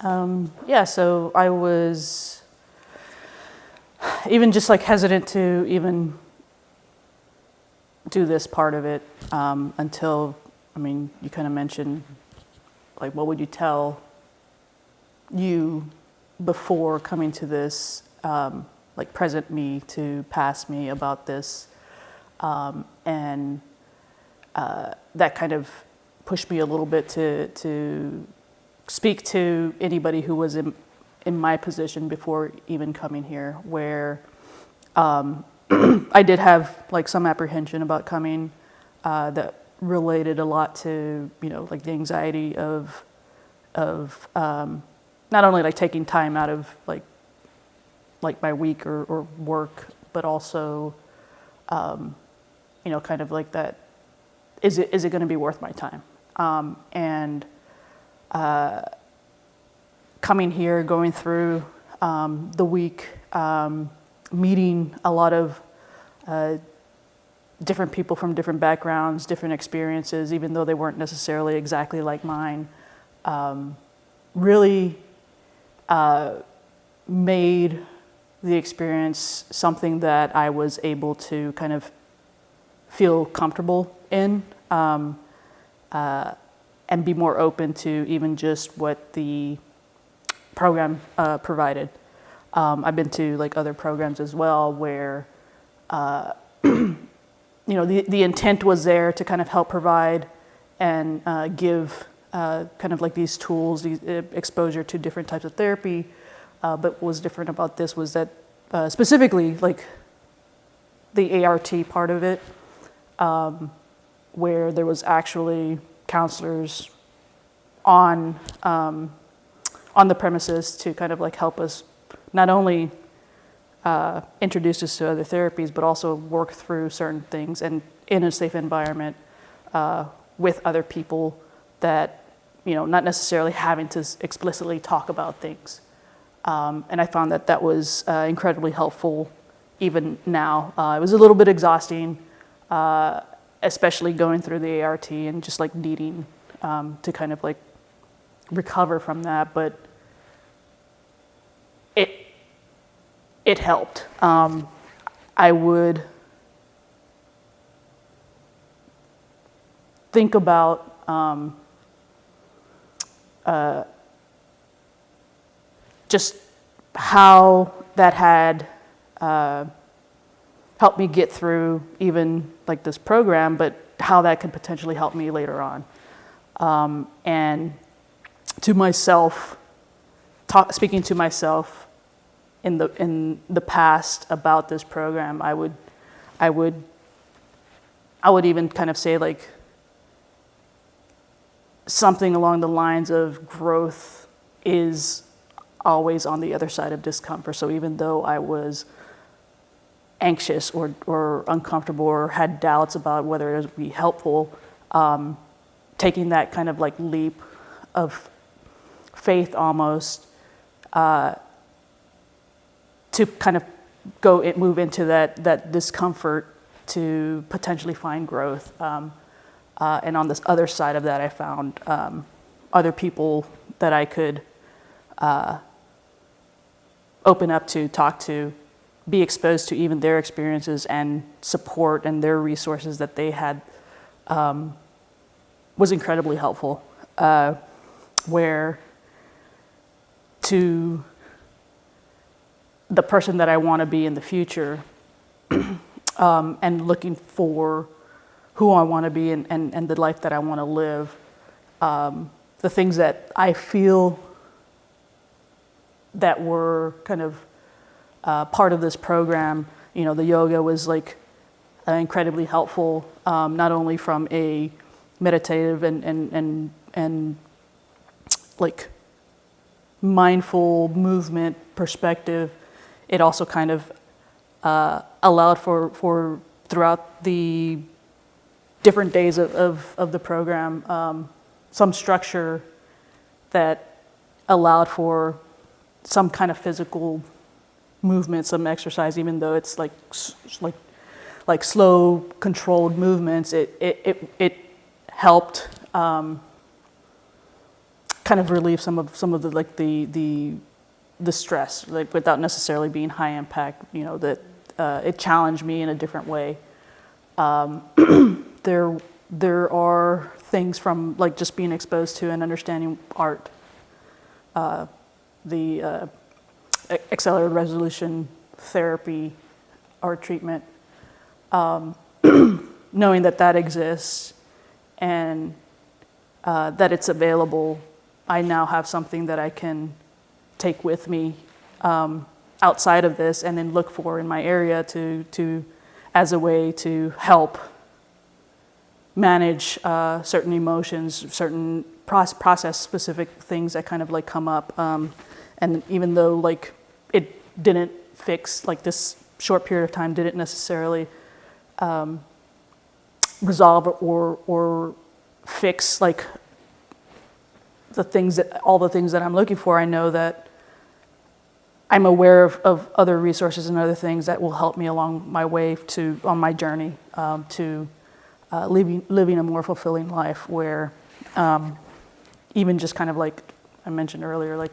Yeah, so I was even just like hesitant to even do this part of it until, I mean, you kind of mentioned, like, what would you tell you before coming to this, like present me to past me about this, and that kind of pushed me a little bit to speak to anybody who was in my position before even coming here, where I did have like some apprehension about coming that related a lot to, you know, like the anxiety of not only like taking time out of like my week or work, but also, you know, kind of like that, is it going to be worth my time? And coming here, going through the week, meeting a lot of different people from different backgrounds, different experiences, even though they weren't necessarily exactly like mine, really made the experience something that I was able to kind of feel comfortable in, and be more open to even just what the program provided. I've been to like other programs as well where, you know, the intent was there to kind of help provide and give kind of like these tools, these exposure to different types of therapy. But what was different about this was that specifically like the ART part of it, where there was actually counselors on the premises to kind of like help us not only introduce us to other therapies, but also work through certain things and in a safe environment with other people that, you know, not necessarily having to explicitly talk about things. And I found that was incredibly helpful even now. It was a little bit exhausting, especially going through the ART and just like needing to kind of like recover from that, but it helped. I would think about just how that had helped me get through even like this program, but how that could potentially help me later on. And to myself, speaking to myself in the past about this program, I would even kind of say like something along the lines of growth is always on the other side of discomfort. So even though I was anxious or uncomfortable or had doubts about whether it would be helpful, taking that kind of like leap of faith almost to kind of move into that discomfort to potentially find growth. And on this other side of that, I found other people that I could open up to, talk to, be exposed to even their experiences and support and their resources that they had was incredibly helpful. Where to the person that I want to be in the future, and looking for who I want to be and the life that I want to live, the things that I feel that were kind of part of this program, you know, the yoga was like incredibly helpful, not only from a meditative and like mindful movement perspective. It also kind of allowed for throughout the different days of the program, some structure that allowed for some kind of physical movement, some exercise, even though it's like slow, controlled movements. It helped kind of relieve some of the like the stress, like without necessarily being high impact. You know, that it challenged me in a different way. There are things from like just being exposed to and understanding art, the accelerated resolution therapy, art treatment, knowing that exists and that it's available. I now have something that I can take with me outside of this and then look for in my area to as a way to help manage certain emotions, certain process specific things that kind of like come up. And even though like it didn't fix, like this short period of time didn't necessarily resolve or fix like all the things that I'm looking for, I know that I'm aware of other resources and other things that will help me along my way on my journey to living a more fulfilling life, where even just kind of like I mentioned earlier, like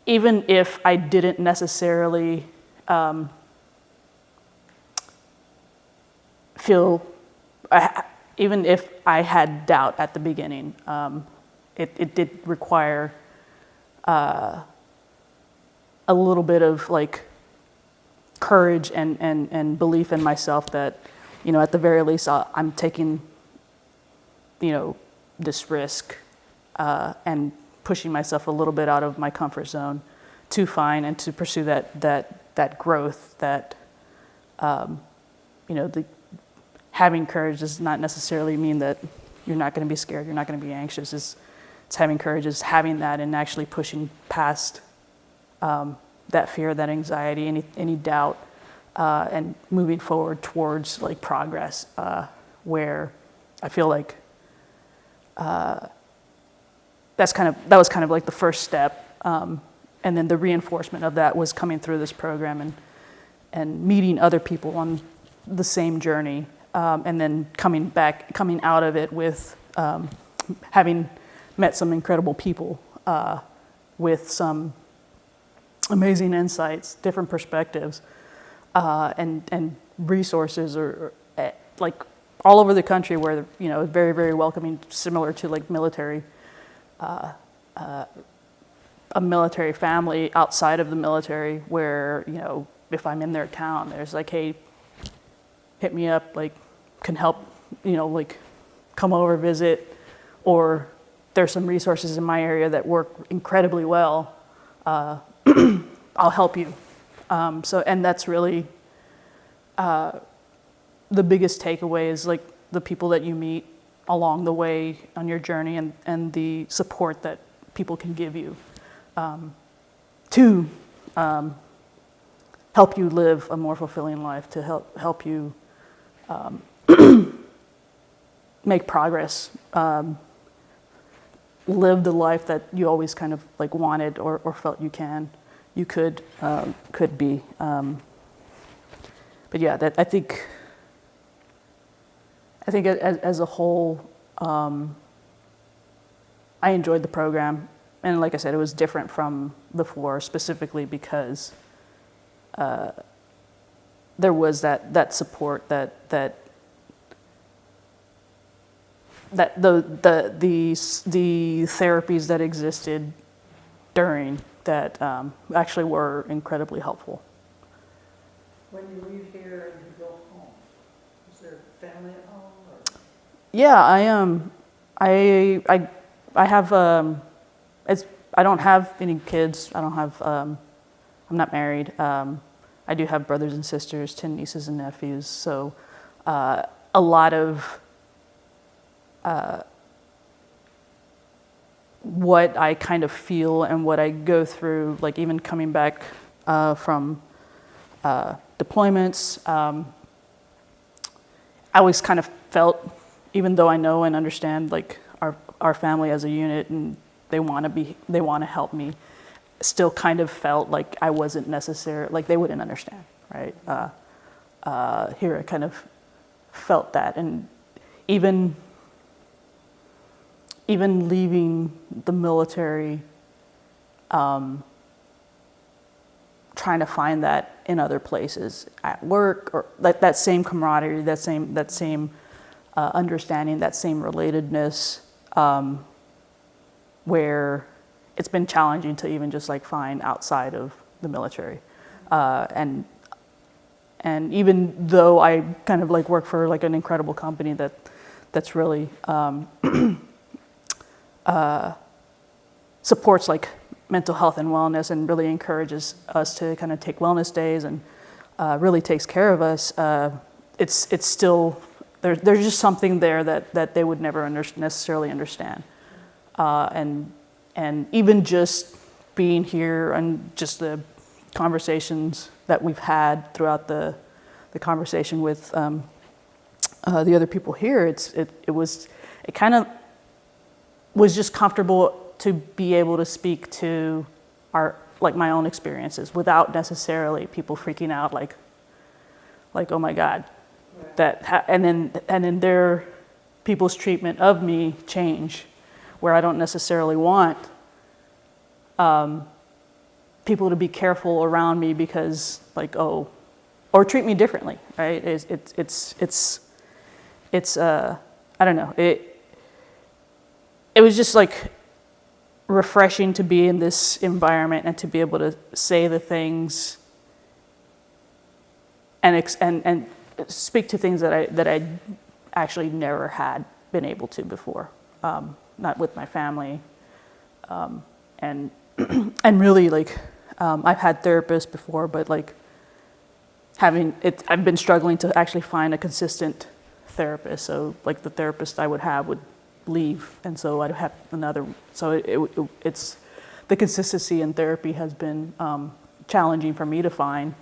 even if I didn't necessarily even if I had doubt at the beginning, it did require a little bit of like courage and belief in myself that, you know, at the very least I'm taking, you know, this risk and pushing myself a little bit out of my comfort zone to find and to pursue that growth, that you know, having courage does not necessarily mean that you're not going to be scared, you're not going to be anxious. It's having courage, is having that and actually pushing past that fear, that anxiety, any doubt, and moving forward towards like progress, where I feel like that was kind of like the first step, and then the reinforcement of that was coming through this program and meeting other people on the same journey, and then coming out of it with having met some incredible people with some amazing insights, different perspectives, and resources, or like all over the country, where, you know, very, very welcoming, similar to like military, a military family outside of the military, where, you know, if I'm in their town, there's like, hey, hit me up, like, can help, you know, like come over, visit, or there's some resources in my area that work incredibly well. I'll help you. And that's really the biggest takeaway, is like the people that you meet along the way on your journey, and the support that people can give you to help you live a more fulfilling life, to help you make progress, live the life that you always kind of like wanted or felt you could be. But yeah, that I think as a whole, I enjoyed the program, and like I said, it was different from before, specifically because there was that support, that the therapies that existed during that actually were incredibly helpful. When you leave here and you go home, is there family at home? Or? Yeah, I have I don't have any kids. I don't have I'm not married. I do have brothers and sisters, 10 nieces and nephews. So a lot of what I kind of feel and what I go through, like even coming back from deployments, I always kind of felt, even though I know and understand like our family as a unit, and they want to help me, still kind of felt like I wasn't necessary, like they wouldn't understand, right? Here I kind of felt that, and even even leaving the military, trying to find that in other places, at work, or that same camaraderie, that same understanding, that same relatedness, where it's been challenging to even just like find outside of the military. And even though I kind of like work for like an incredible company that's really supports like mental health and wellness and really encourages us to kind of take wellness days and really takes care of us, it's still, there's just something there that they would never necessarily understand. And even just being here and just the conversations that we've had throughout the conversation with the other people here, it kind of was just comfortable to be able to speak to my own experiences without necessarily people freaking out like oh my God, and then their people's treatment of me change, where I don't necessarily want people to be careful around me because like, oh, or treat me differently, right? It's I don't know. It was just like refreshing to be in this environment and to be able to say the things and speak to things that I actually never had been able to before, not with my family, and and really like I've had therapists before, but like I've been struggling to actually find a consistent therapist. So like the therapist I would have would leave, and so I'd have another. So it's the consistency in therapy has been challenging for me to find.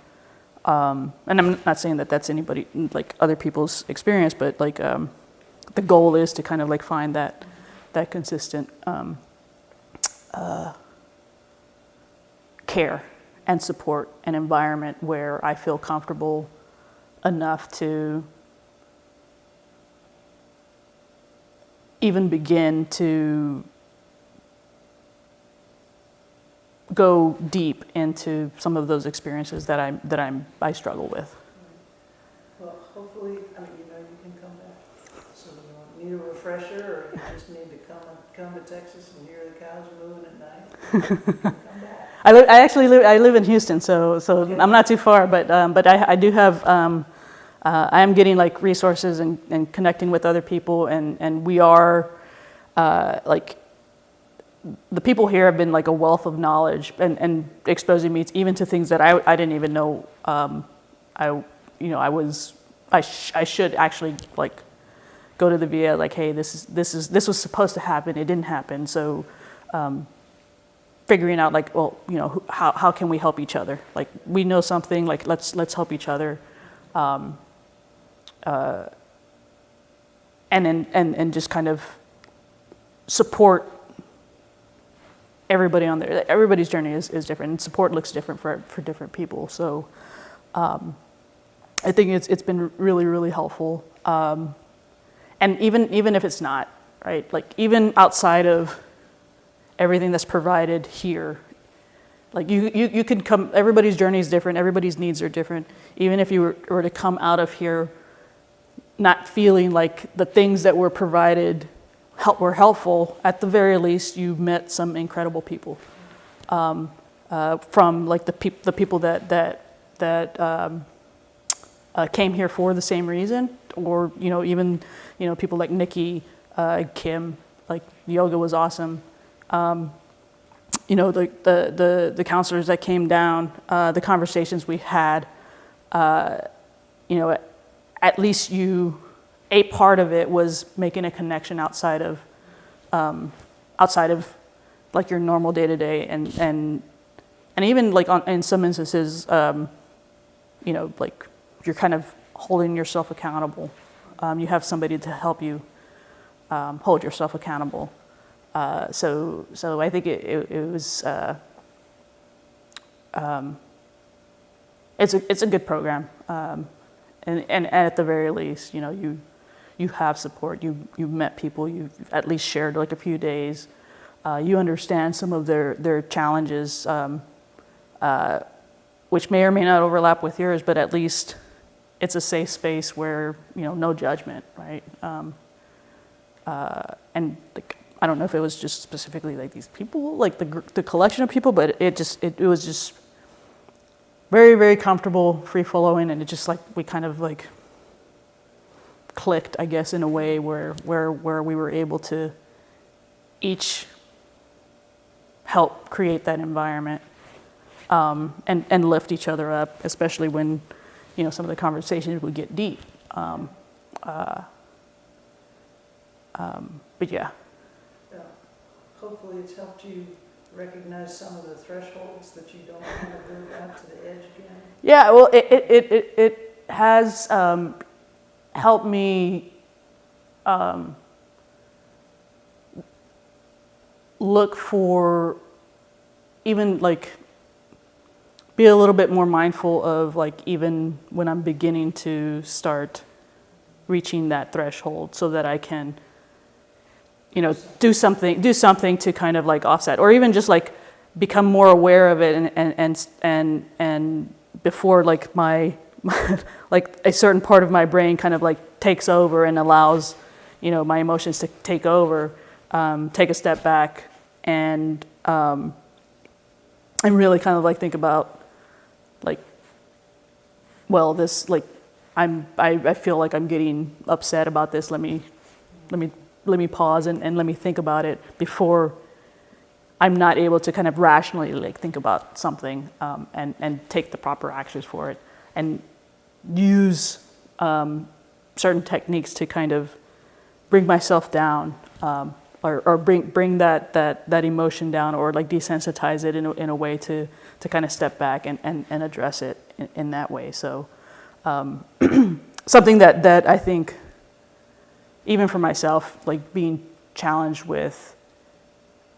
And I'm not saying that that's anybody like other people's experience, but like the goal is to kind of like find that consistent care and support and environment where I feel comfortable enough to even begin to go deep into some of those experiences that I struggle with. Well, hopefully, I mean, you can come back. So you need a refresher, or you just need to come to Texas and hear the cows mooing at night. You can come back. I live in Houston, so Okay. I'm not too far, but I do have I am getting like resources and connecting with other people, and we are like the people here have been like a wealth of knowledge and exposing me even to things that I didn't even know I should actually like go to the VA, like, hey, this was supposed to happen, it didn't happen, so figuring out like, well, how can we help each other? Like, we know something, like let's help each other, and just kind of support everybody on there. Everybody's journey is different, and support looks different for different people. So I think it's been really, really helpful. And even if it's not, right? Like even outside of everything that's provided here, like you can come, everybody's journey is different, everybody's needs are different. Even if you were to come out of here not feeling like the things that were provided were helpful, at the very least you met some incredible people, from like the people that came here for the same reason, or even people like Nikki, Kim, like yoga was awesome. The counselors that came down, the conversations we had, at least a part of it was making a connection outside of like your normal day to day, and even like in some instances, like you're kind of holding yourself accountable. You have somebody to help you hold yourself accountable. So I think it was it's a good program, and at the very least, you you have support. You've met people. You've at least shared like a few days. You understand some of their challenges, which may or may not overlap with yours, but at least it's a safe space where, no judgment, right? And like, I don't know if it was just specifically like these people, like the collection of people, but it was just very, very comfortable, free flowing, and it just like we kind of like clicked, I guess, in a way where we were able to each help create that environment, and lift each other up, especially when, some of the conversations would get deep. But yeah. Hopefully it's helped you recognize some of the thresholds that you don't want to go out to the edge again. Yeah, well, it has helped me look for, even like be a little bit more mindful of like even when I'm beginning to start reaching that threshold, so that I can do something to kind of like offset, or even just like become more aware of it, and before like my like a certain part of my brain kind of like takes over and allows my emotions to take over, take a step back and really kind of like think about like, well, this like I feel like I'm getting upset about this. Let me pause and let me think about it before I'm not able to kind of rationally like think about something, and take the proper actions for it, and use certain techniques to kind of bring myself down, or bring that emotion down, or like desensitize it in a way to kind of step back and address it in that way. So something that I think, even for myself, like being challenged with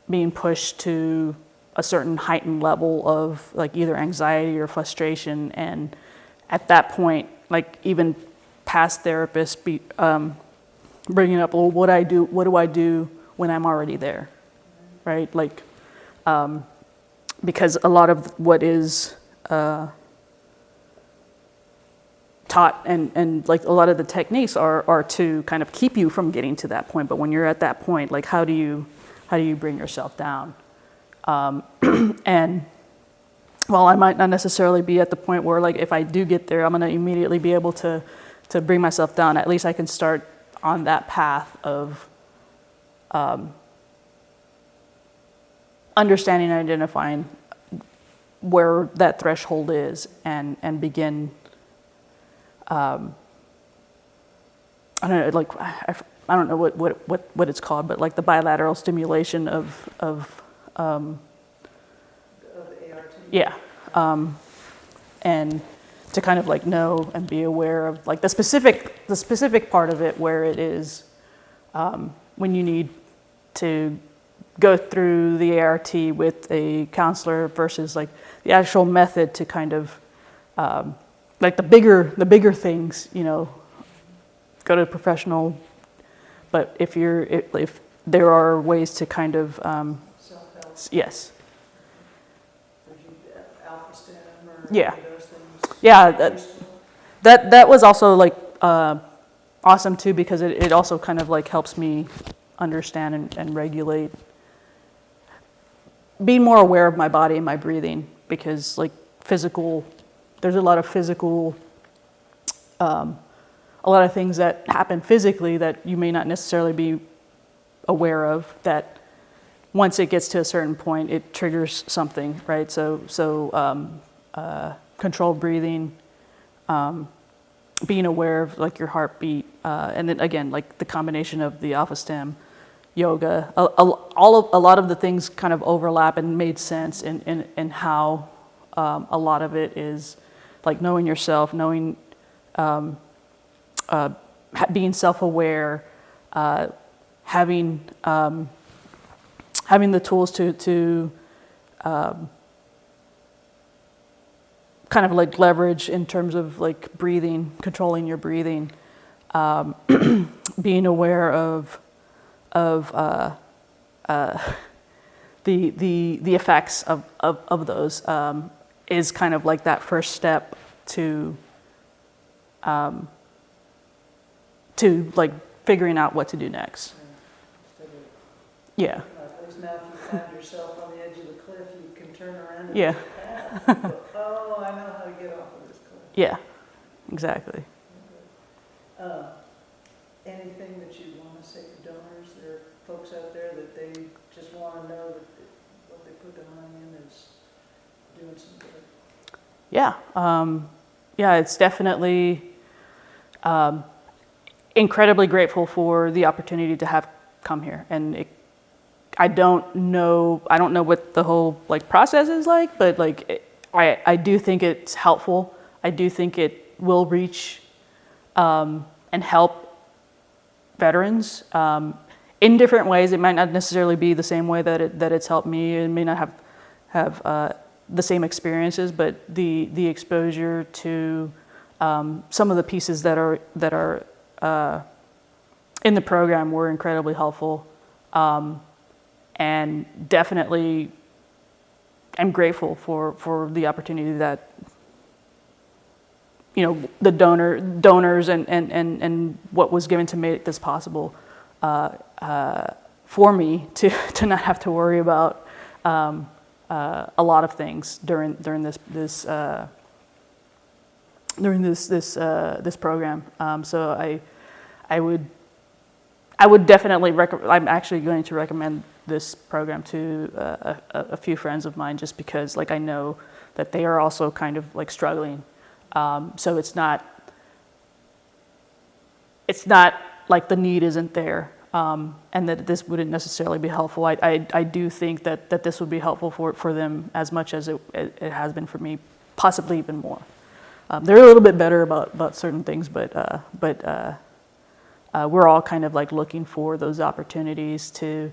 being pushed to a certain heightened level of like either anxiety or frustration, and at that point, like even past therapists bringing up, well, what do I do when I'm already there, right? Like, because a lot of what is taught and like a lot of the techniques are to kind of keep you from getting to that point. But when you're at that point, like how do you bring yourself down? And while I might not necessarily be at the point where like if I do get there, I'm going to immediately be able to bring myself down, at least I can start on that path of understanding and identifying where that threshold is, and begin. I don't know, like I don't know what it's called, but like the bilateral stimulation of ART. yeah, and to kind of like know and be aware of like the specific part of it, where it is when you need to go through the ART with a counselor versus like the actual method to kind of like the bigger things, go to a professional. But if there are ways to kind of Self-help. yes, Would you alpha stem or Yeah. any of those things? yeah, that was also like awesome too, because it also kind of like helps me understand and regulate, being more aware of my body and my breathing, because like there's a lot of physical, a lot of things that happen physically that you may not necessarily be aware of, that once it gets to a certain point, it triggers something, right? So controlled breathing, being aware of like your heartbeat, and then again, like the combination of the alpha stem, yoga, a lot of the things kind of overlap and made sense in how a lot of it is like knowing yourself, knowing, being self-aware, having the tools to kind of like leverage in terms of like breathing, controlling your breathing, being aware of the effects of those is kind of like that first step to like figuring out what to do next. Yeah. At least now if you find yourself on the edge of the cliff, you can turn around and Yeah. look at and go, oh, I know how to get off of this cliff. Yeah, exactly. Anything that you want to say to donors? There are folks out there that they just want to know that what they put their money in is doing some good. Yeah, yeah, it's definitely incredibly grateful for the opportunity to have come here, and I don't know what the whole like process is like, but like I do think it's helpful. I do think it will reach and help veterans in different ways. It might not necessarily be the same way that it's helped me. It may not have the same experiences, but the exposure to some of the pieces that are in the program were incredibly helpful, and definitely I'm grateful for the opportunity that the donors and what was given to make this possible for me to not have to worry about a lot of things during this program. So I would definitely I'm actually going to recommend this program to a few friends of mine, just because like I know that they are also kind of like struggling. So it's not like the need isn't there, and that this wouldn't necessarily be helpful. I do think that this would be helpful for them as much as it has been for me, possibly even more. They're a little bit better about certain things, but we're all kind of like looking for those opportunities to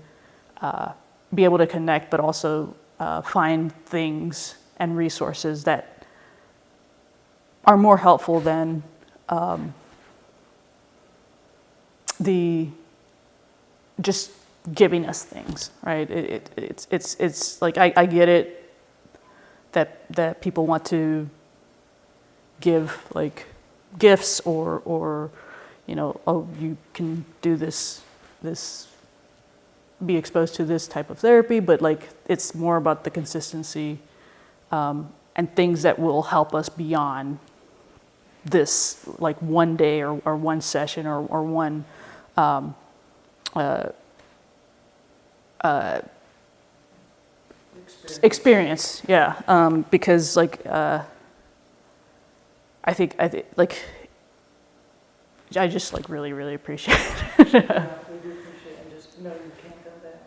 be able to connect, but also find things and resources that are more helpful than the just giving us things, right? It's like I get it that people want to give like gifts or oh, you can do this be exposed to this type of therapy, but like it's more about the consistency and things that will help us beyond this like one day or one session or one experience. Yeah, because like I think like I just like really appreciate it. Yeah, we do appreciate it, and just know you can come back.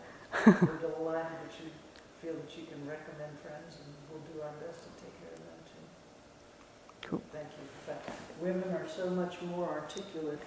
We're delighted that you feel that you can recommend friends, and we'll do our best to take care of them too. Cool. Thank you. In fact, women are so much more articulate